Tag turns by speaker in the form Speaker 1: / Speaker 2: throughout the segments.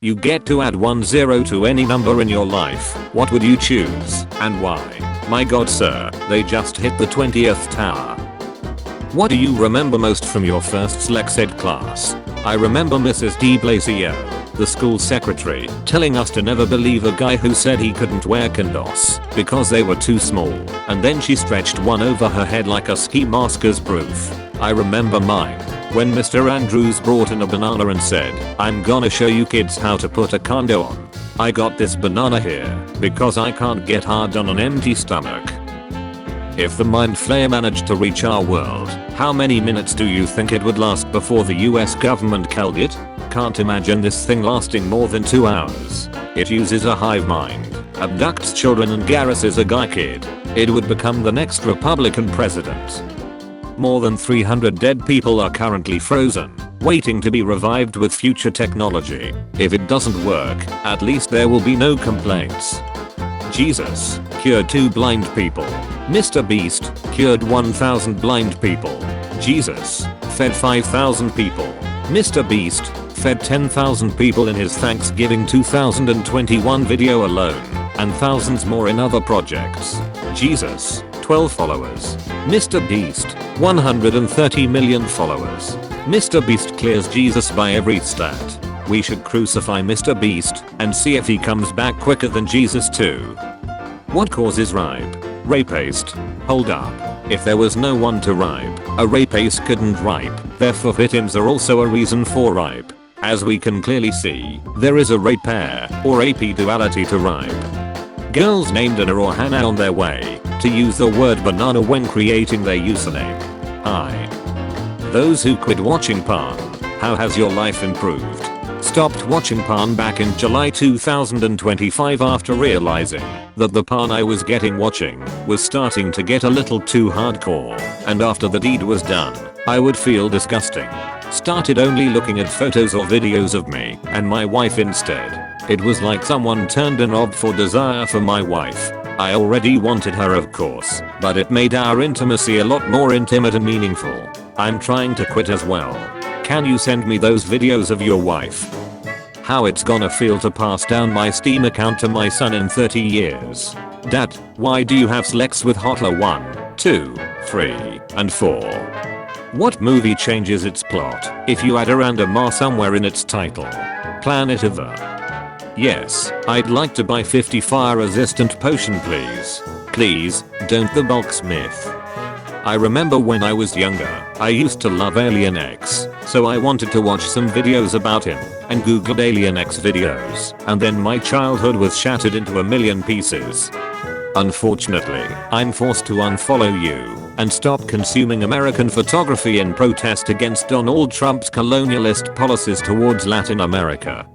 Speaker 1: You get to add 10 to any number in your life. What would you choose and why? My god sir, they just hit the 20th tower. What do you remember most from your first sex ed class? I remember Mrs. de Blasio, the school secretary, telling us to never believe a guy who said he couldn't wear condoms because they were too small, and then she stretched one over her head like a ski mask as proof. I remember mine, when Mr. Andrews brought in a banana and said, "I'm gonna show you kids how to put a condo on." I got this banana here because I can't get hard on an empty stomach. If the mind flare managed to reach our world, how many minutes do you think it would last before the US government killed it? Can't imagine this thing lasting more than 2 hours. It uses a hive mind, abducts children and garroses a guy kid. It would become the next Republican president. More than 300 dead people are currently frozen, waiting to be revived with future technology. If it doesn't work, at least there will be no complaints. Jesus cured 2 blind people. Mr. Beast cured 1,000 blind people. Jesus fed 5,000 people. Mr. Beast fed 10,000 people in his Thanksgiving 2021 video alone, and thousands more in other projects. Jesus 12 followers. Mr. Beast 130 million followers. Mr. Beast clears Jesus by every stat. We should crucify Mr. Beast and see if he comes back quicker than Jesus too. What causes ripe? Rapist. Hold up. If there was no one to ripe, a rapist couldn't ripe. Therefore victims are also a reason for ripe. As we can clearly see, there is a rape pair or AP duality to ripe. Girls named Anna or Hannah on their way to use the word banana when creating their username. Hi. Those who quit watching porn, how has your life improved? Stopped watching porn back in July 2025 after realizing that the porn I was watching was starting to get a little too hardcore, and after the deed was done, I would feel disgusting. Started only looking at photos or videos of me and my wife instead. It was like someone turned a knob for desire for my wife. I already wanted her of course, but it made our intimacy a lot more intimate and meaningful. I'm trying to quit as well. Can you send me those videos of your wife? How it's gonna feel to pass down my Steam account to my son in 30 years. Dad, why do you have sex with Hotler 1, 2, 3, and 4? What movie changes its plot if you add a random R somewhere in its title? Planet of the. Yes, I'd like to buy 50 fire resistant potion please. Please, don't the box myth. I remember when I was younger, I used to love Alien X, so I wanted to watch some videos about him, and googled Alien X videos, and then my childhood was shattered into a million pieces. Unfortunately, I'm forced to unfollow you and stop consuming American photography in protest against Donald Trump's colonialist policies towards Latin America.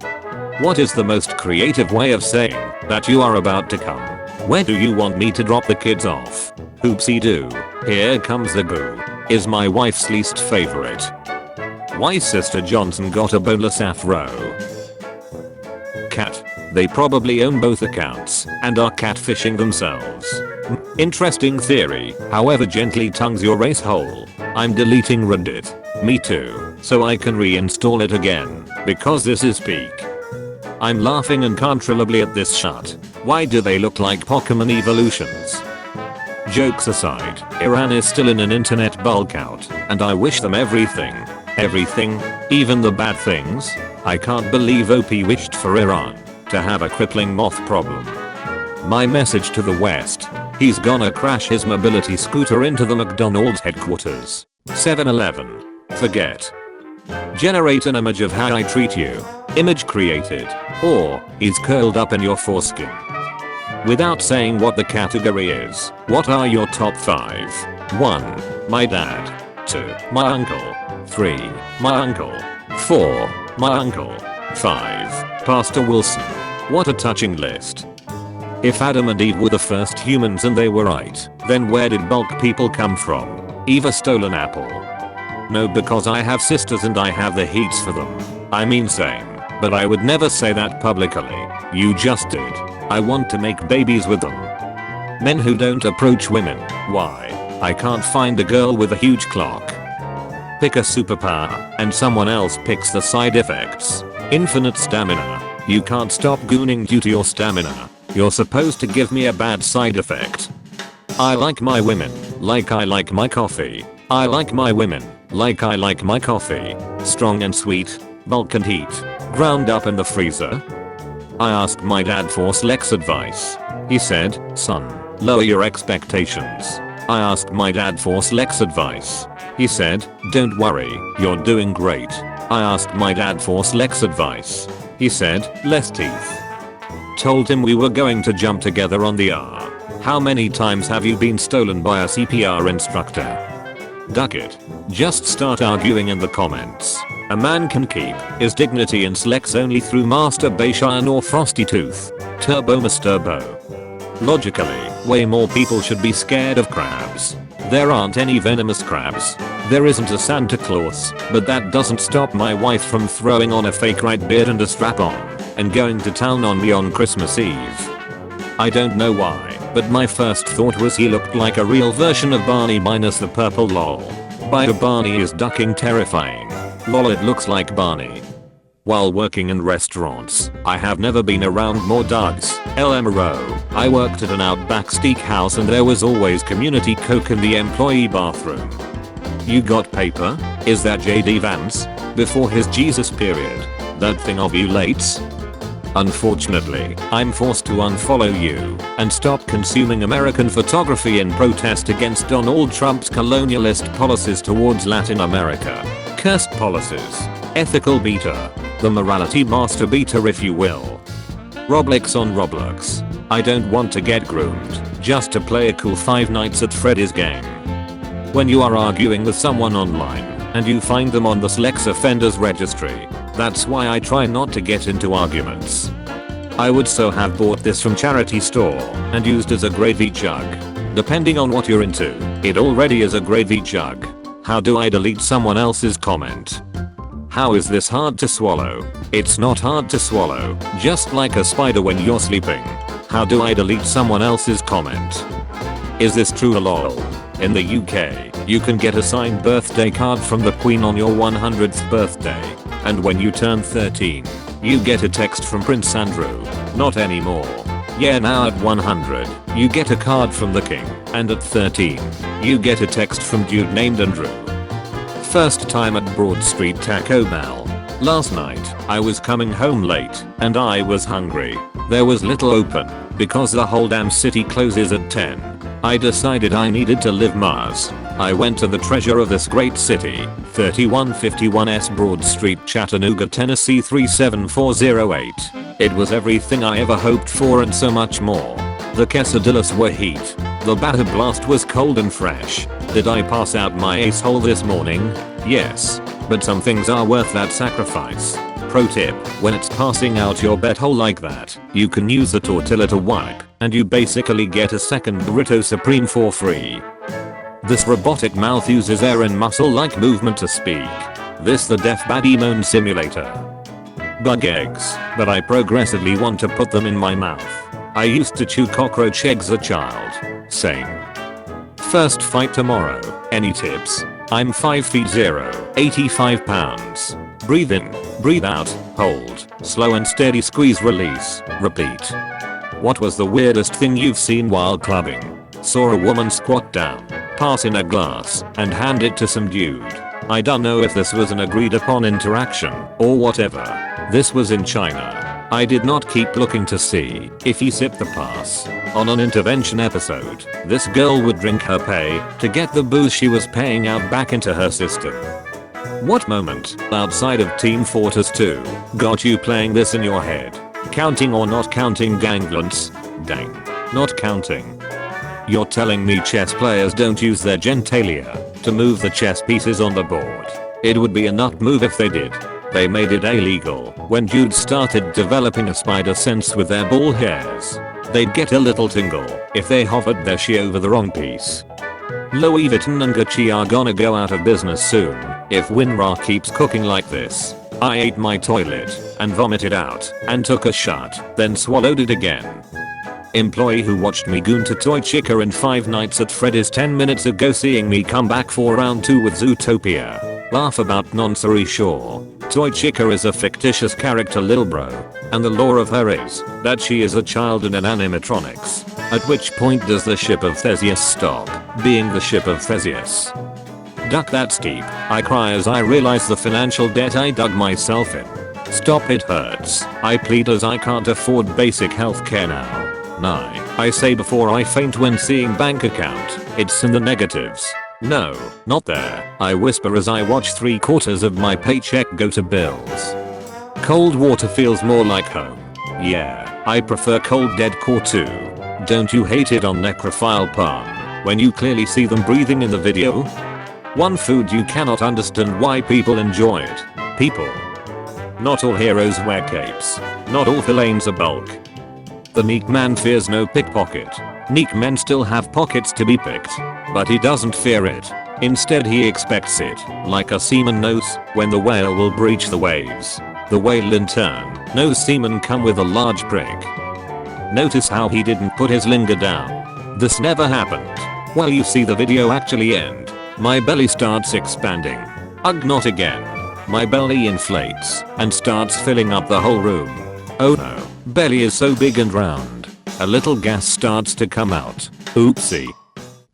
Speaker 1: What is the most creative way of saying that you are about to come? Where do you want me to drop the kids off? Oopsie doo. Here comes the goo. Is my wife's least favorite. Why Sister Johnson got a boneless afro? Cat. They probably own both accounts and are catfishing themselves. Interesting theory, however gently tongues your race hole. I'm deleting Reddit. Me too, so I can reinstall it again, because this is peak. I'm laughing uncontrollably at this shot. Why do they look like Pokemon evolutions? Jokes aside, Iran is still in an internet bulk out, and I wish them everything. Everything, even the bad things. I can't believe OP wished for Iran to have a crippling moth problem. My message to the West, he's gonna crash his mobility scooter into the McDonald's headquarters. 7-Eleven. Forget. Generate an image of how I treat you. Image created. Or, he's curled up in your foreskin. Without saying what the category is, what are your top 5? 1. My dad. 2. My uncle. 3. My uncle. 4. My uncle. 5. Pastor Wilson. What a touching list. If Adam and Eve were the first humans and they were right, then where did bulk people come from? Eve a stolen apple. No, because I have sisters and I have the heats for them. I mean same, but I would never say that publicly. You just did. I want to make babies with them. Men who don't approach women. Why? I can't find a girl with a huge clock. Pick a superpower, and someone else picks the side effects. Infinite stamina. You can't stop gooning due to your stamina. You're supposed to give me a bad side effect. I like my women, like I like my coffee. I like my women, like I like my coffee. Strong and sweet, bulk and heat, ground up in the freezer. I asked my dad for sex advice. He said, son, lower your expectations. I asked my dad for sex advice. He said, don't worry, you're doing great. I asked my dad for sex advice. He said, less teeth. Told him we were going to jump together on the R. How many times have you been stolen by a CPR instructor? Duck it. Just start arguing in the comments. A man can keep his dignity and sex only through masturbation or frosty tooth. Turbo masturbo. Logically, way more people should be scared of crabs. There aren't any venomous crabs. There isn't a Santa Claus, but that doesn't stop my wife from throwing on a fake right beard and a strap on and going to town on me on Christmas Eve. I don't know why, but my first thought was he looked like a real version of Barney minus the purple lol. By Barney is ducking terrifying. Lol, it looks like Barney. While working in restaurants, I have never been around more dogs. LMRO. I worked at an Outback steakhouse and there was always community coke in the employee bathroom. You got paper? Is that JD Vance? Before his Jesus period. That thing ovulates? Unfortunately, I'm forced to unfollow you and stop consuming American photography in protest against Donald Trump's colonialist policies towards Latin America. Cursed policies. Ethical beta. The morality master beta, if you will. Roblox on Roblox. I don't want to get groomed, just to play a cool Five Nights at Freddy's game. When you are arguing with someone online and you find them on the sex offenders registry, that's why I try not to get into arguments. I would so have bought this from charity store and used as a gravy jug. Depending on what you're into, it already is a gravy jug. How do I delete someone else's comment? How is this hard to swallow? It's not hard to swallow, just like a spider when you're sleeping. How do I delete someone else's comment? Is this true? Lol. In the UK, you can get a signed birthday card from the Queen on your 100th birthday. And when you turn 13, you get a text from Prince Andrew. Not anymore. Yeah, now at 100, you get a card from the King. And at 13, you get a text from dude named Andrew. First time at Broad Street Taco Bell. Last night, I was coming home late, and I was hungry. There was little open, because the whole damn city closes at 10. I decided I needed to live Mars. I went to the treasure of this great city, 3151 S Broad Street, Chattanooga, Tennessee 37408. It was everything I ever hoped for and so much more. The quesadillas were heat. The batter blast was cold and fresh. Did I pass out my ace hole this morning? Yes. But some things are worth that sacrifice. Pro tip, when it's passing out your butthole like that, you can use the tortilla to wipe, and you basically get a second burrito supreme for free. This robotic mouth uses air and muscle-like movement to speak. This the deaf baddie moan simulator. Bug eggs, but I progressively want to put them in my mouth. I used to chew cockroach eggs as a child. Same. First fight tomorrow. Any tips? I'm 5 feet 0, 85 pounds. Breathe in, breathe out, hold, slow and steady squeeze release, repeat. What was the weirdest thing you've seen while clubbing? Saw a woman squat down, pass in a glass, and hand it to some dude. I don't know if this was an agreed upon interaction, or whatever. This was in China. I did not keep looking to see if he sipped the pass. On an intervention episode, this girl would drink her pay to get the booze she was paying out back into her system. What moment, outside of Team Fortress 2, got you playing this in your head? Counting or not counting ganglants? Dang. Not counting. You're telling me chess players don't use their genitalia to move the chess pieces on the board? It would be a nut move if they did. They made it illegal when dudes started developing a spider sense with their ball hairs. They'd get a little tingle if they hovered their shit over the wrong piece. Louis Vuitton and Gucci are gonna go out of business soon if WinRAR keeps cooking like this. I ate my toilet and vomited out and took a shot, then swallowed it again. Employee who watched me goon to Toy Chica in 5 Nights at Freddy's 10 minutes ago seeing me come back for round 2 with Zootopia. Laugh about nonsense sure. Toy Chica is a fictitious character lil bro. And the lore of her is that she is a child in an animatronics. At which point does the ship of Theseus stop being the ship of Theseus? Duck that steep. I cry as I realize the financial debt I dug myself in. Stop, it hurts. I plead as I can't afford basic healthcare now. Nah, I say before I faint when seeing bank account. It's in the negatives. No, not there. I whisper as I watch 3/4 of my paycheck go to bills. Cold water feels more like home. Yeah, I prefer cold deadcore too. Don't you hate it on necrophile pun when you clearly see them breathing in the video? One food you cannot understand why people enjoy it. People. Not all heroes wear capes. Not all villains are bulk. The meek man fears no pickpocket. Meek men still have pockets to be picked. But he doesn't fear it. Instead he expects it, like a seaman knows when the whale will breach the waves. The whale in turn knows seamen come with a large prick. Notice how he didn't put his linger down. This never happened. Well, you see the video actually end. My belly starts expanding. Ugh, not again. My belly inflates and starts filling up the whole room. Oh no, belly is so big and round. A little gas starts to come out. Oopsie.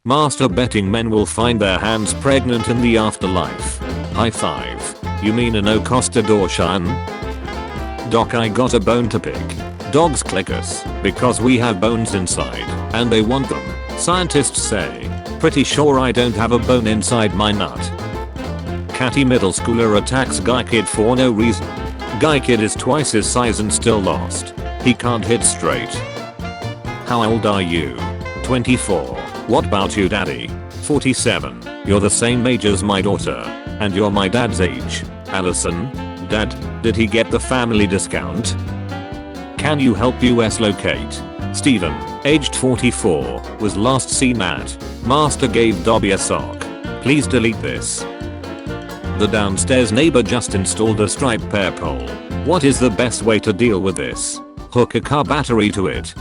Speaker 1: Masturbating men will find their hands pregnant in the afterlife. High five. You mean a no costa dorshan? Doc, I got a bone to pick. Dogs click us because we have bones inside and they want them. Scientists say. Pretty sure I don't have a bone inside my nut. Catty middle schooler attacks guy kid for no reason. Guy kid is twice his size and still lost. He can't hit straight. How old are you? 24. What about you, daddy? 47. You're the same age as my daughter. And you're my dad's age. Allison? Dad, did he get the family discount? Can you help us locate? Steven, aged 44, was last seen at. Master gave Dobby a sock. Please delete this. The downstairs neighbor just installed a striped pear pole. What is the best way to deal with this? Hook a car battery to it.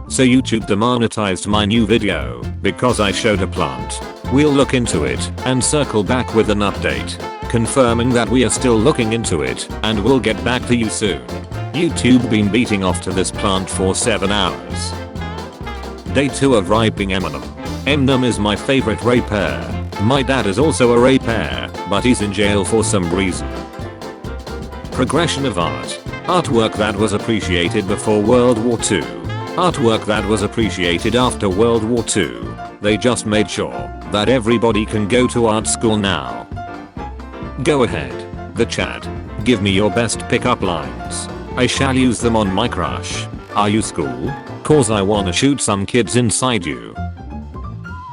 Speaker 1: So YouTube demonetized my new video because I showed a plant. We'll look into it and circle back with an update, confirming that we are still looking into it and we'll get back to you soon. YouTube been beating off to this plant for 7 hours. Day 2 of riping Eminem. Eminem is my favorite raper. My dad is also a raper, but he's in jail for some reason. Progression of art. Artwork that was appreciated before World War II. Artwork that was appreciated after World War II. They just made sure that everybody can go to art school now. Go ahead. The chat. Give me your best pickup lines. I shall use them on my crush. Are you school? Cause I wanna shoot some kids inside you.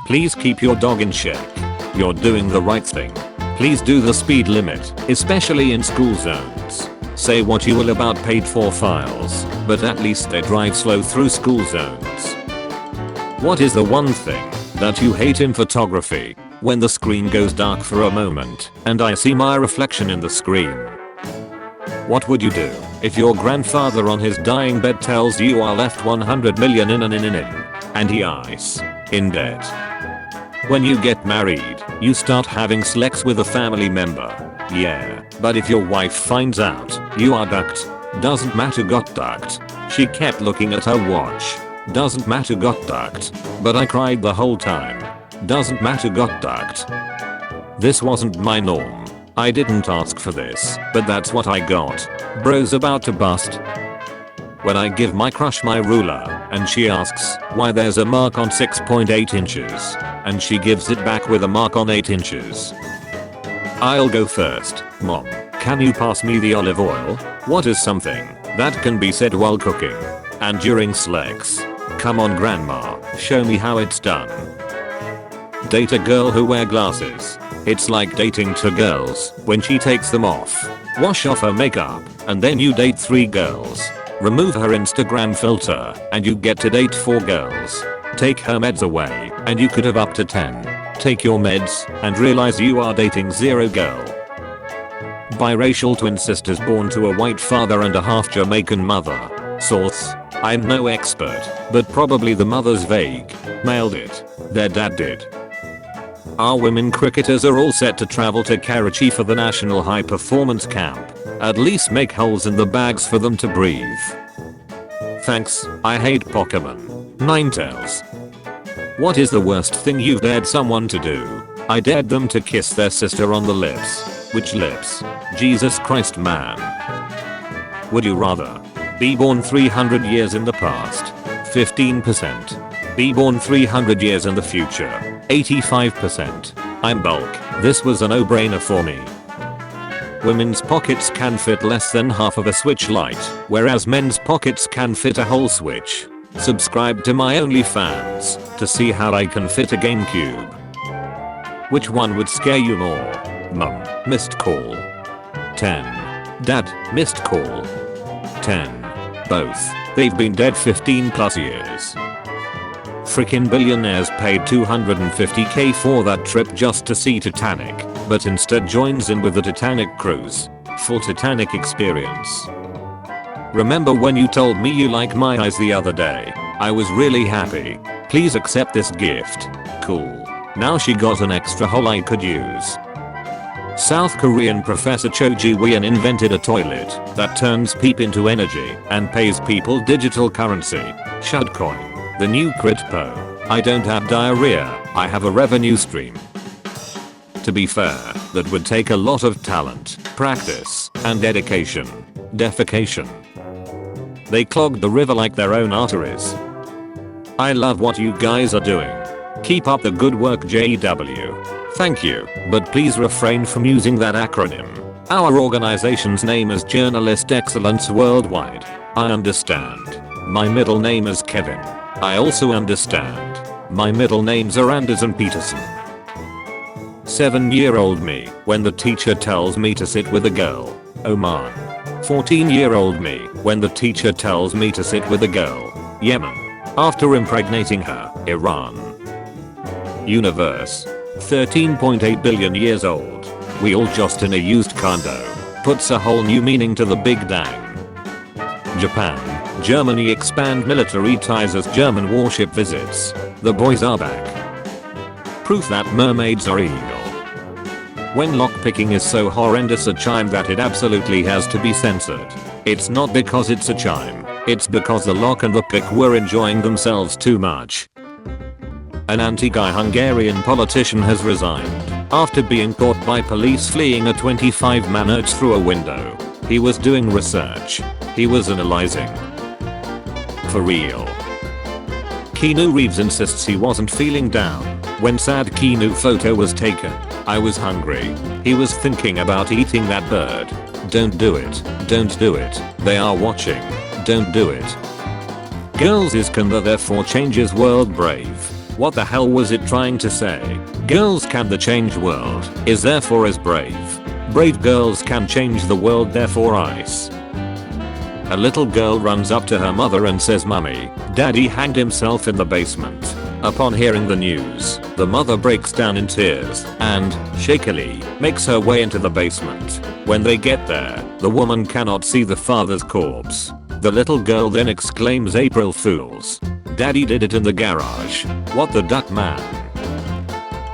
Speaker 1: Please keep your dog in check. You're doing the right thing. Please do the speed limit, especially in school zones. Say what you will about paid for files, but at least they drive slow through school zones. What is the one thing that you hate in photography? When the screen goes dark for a moment and I see my reflection in the screen. What would you do if your grandfather on his dying bed tells you are left 100 million in and he is in debt? When you get married, you start having sex with a family member. Yeah, but if your wife finds out you are ducked, doesn't matter got ducked. She kept looking at her watch. Doesn't matter got ducked. But I cried the whole time. Doesn't matter got ducked. This wasn't my norm. I didn't ask for this, but that's what I got. Bro's about to bust. When I give my crush my ruler, and she asks why there's a mark on 6.8 inches, and she gives it back with a mark on 8 inches. I'll go first. Mom, can you pass me the olive oil? What is something that can be said while cooking and during sex? Come on grandma, show me how it's done. Date a girl who wear glasses. It's like dating 2 girls when she takes them off. Wash off her makeup and then you date 3 girls. Remove her Instagram filter and you get to date 4 girls. Take her meds away and you could have up to 10. Take your meds and realize you are dating 0 girl. Biracial twin sisters born to a white father and a half Jamaican mother. Source: I'm no expert, but probably the mother's vague. Mailed it. Their dad did. Our women cricketers are all set to travel to Karachi for the National High Performance Camp. At least make holes in the bags for them to breathe. Thanks, I hate Pokemon. Ninetales. What is the worst thing you've dared someone to do? I dared them to kiss their sister on the lips. Which lips? Jesus Christ, man. Would you rather be born 300 years in the past? 15%. Be born 300 years in the future? 85%. I'm bulk. This was a no-brainer for me. Women's pockets can fit less than half of a Switch Lite, whereas men's pockets can fit a whole Switch. Subscribe to my OnlyFans to see how I can fit a GameCube. Which one would scare you more? Mum, missed call. 10. Dad, missed call. 10. Both. They've been dead 15 plus years. Frickin' billionaires paid $250k for that trip just to see Titanic, but instead joins in with the Titanic cruise. Full Titanic experience. Remember when you told me you like my eyes the other day? I was really happy. Please accept this gift. Cool. Now she got an extra hole I could use. South Korean Professor Cho Ji-won invented a toilet that turns poop into energy and pays people digital currency. Shudcoin. The new crypto. I don't have diarrhea, I have a revenue stream. To be fair, that would take a lot of talent, practice, and dedication. Defecation. They clogged the river like their own arteries. I love what you guys are doing. Keep up the good work, JW. Thank you, but please refrain from using that acronym. Our organization's name is Journalist Excellence Worldwide. I understand. My middle name is Kevin. I also understand. My middle names are Anderson Peterson. 7-year-old me when the teacher tells me to sit with a girl. Oman. 14-year-old me when the teacher tells me to sit with a girl. Yemen. After impregnating her. Iran. Universe. 13.8 billion years old. We all just in a used condo. Puts a whole new meaning to the Big Dang. Japan. Germany expand military ties as German warship visits. The boys are back. Proof that mermaids are evil. When lockpicking is so horrendous a chime that it absolutely has to be censored. It's not because it's a chime, it's because the lock and the pick were enjoying themselves too much. An anti-gay Hungarian politician has resigned after being caught by police fleeing a 25-man urge through a window. He was doing research. He was analyzing. For real. Keanu Reeves insists he wasn't feeling down when sad Keanu photo was taken. I was hungry. He was thinking about eating that bird. Don't do it. Don't do it. They are watching. Don't do it. Girls is can the therefore changes world brave. What the hell was it trying to say? Girls can the change world is therefore as brave. Brave girls can change the world therefore ice. A little girl runs up to her mother and says, "Mummy, Daddy hanged himself in the basement." Upon hearing the news, the mother breaks down in tears and, shakily, makes her way into the basement. When they get there, the woman cannot see the father's corpse. The little girl then exclaims, "April Fools. Daddy did it in the garage. What the duck, man."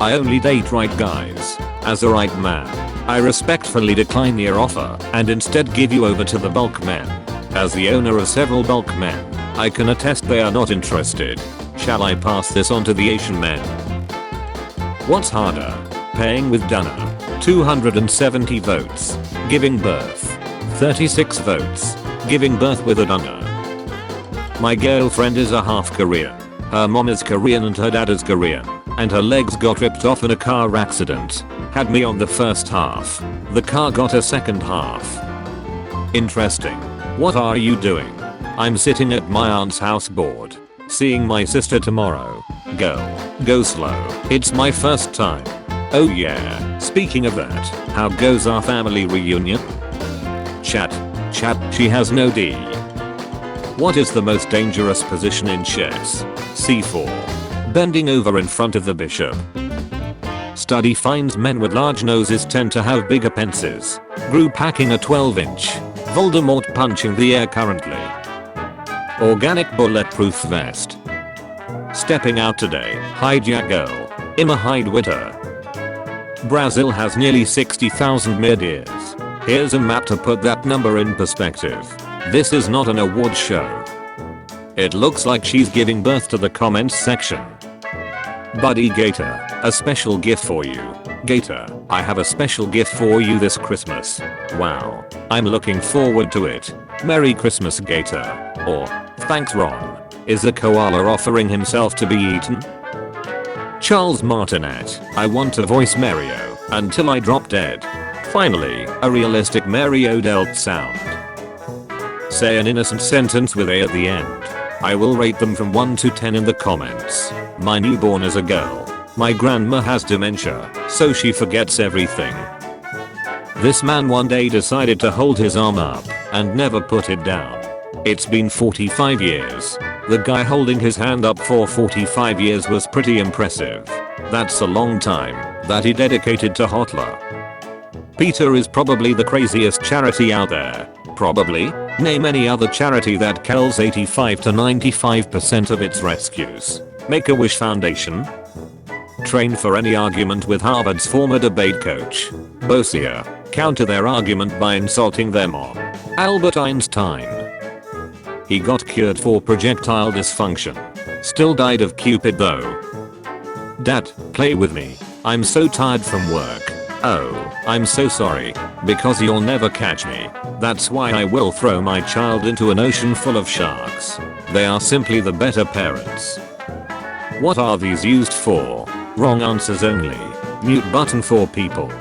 Speaker 1: I only date right guys. As a right man, I respectfully decline your offer and instead give you over to the bulk men. As the owner of several bulk men, I can attest they are not interested. Shall I pass this on to the Asian men? What's harder? Paying with Dana. 270 votes. Giving birth. 36 votes. Giving birth with a Dana. My girlfriend is a half Korean. Her mom is Korean and her dad is Korean. And her legs got ripped off in a car accident. Had me on the first half. The car got a second half. Interesting. What are you doing? I'm sitting at my aunt's house bored. Seeing my sister tomorrow. Go slow. It's my first time. Oh yeah. Speaking of that, how goes our family reunion? Chat, she has no D. What is the most dangerous position in chess? C4. Bending over in front of the bishop. Study finds men with large noses tend to have bigger pences. Group hacking a 12-inch. Voldemort punching the air currently. Organic bulletproof vest. Stepping out today. Hijack girl. Imahide Witter. Brazil has nearly 60,000 mid-ears. Here's a map to put that number in perspective. This is not an award show. It looks like she's giving birth to the comments section. Buddy Gator, a special gift for you. Gator, I have a special gift for you this Christmas. Wow, I'm looking forward to it. Merry Christmas Gator. Or, thanks Ron. Is a koala offering himself to be eaten? Charles Martinet, I want to voice Mario until I drop dead. Finally, a realistic Mario Delt sound. Say an innocent sentence with A at the end. I will rate them from 1 to 10 in the comments. My newborn is a girl. My grandma has dementia, so she forgets everything. This man one day decided to hold his arm up and never put it down. It's been 45 years. The guy holding his hand up for 45 years was pretty impressive. That's a long time that he dedicated to Hotla. Peter is probably the craziest charity out there. Probably. Name any other charity that kills 85 to 95% of its rescues. Make-A-Wish Foundation. Train for any argument with Harvard's former debate coach. Bosia. Counter their argument by insulting their mom. Albert Einstein. He got cured for projectile dysfunction. Still died of Cupid though. Dad, play with me. I'm so tired from work. Oh, I'm so sorry. Because you'll never catch me. That's why I will throw my child into an ocean full of sharks. They are simply the better parents. What are these used for? Wrong answers only. Mute button for people.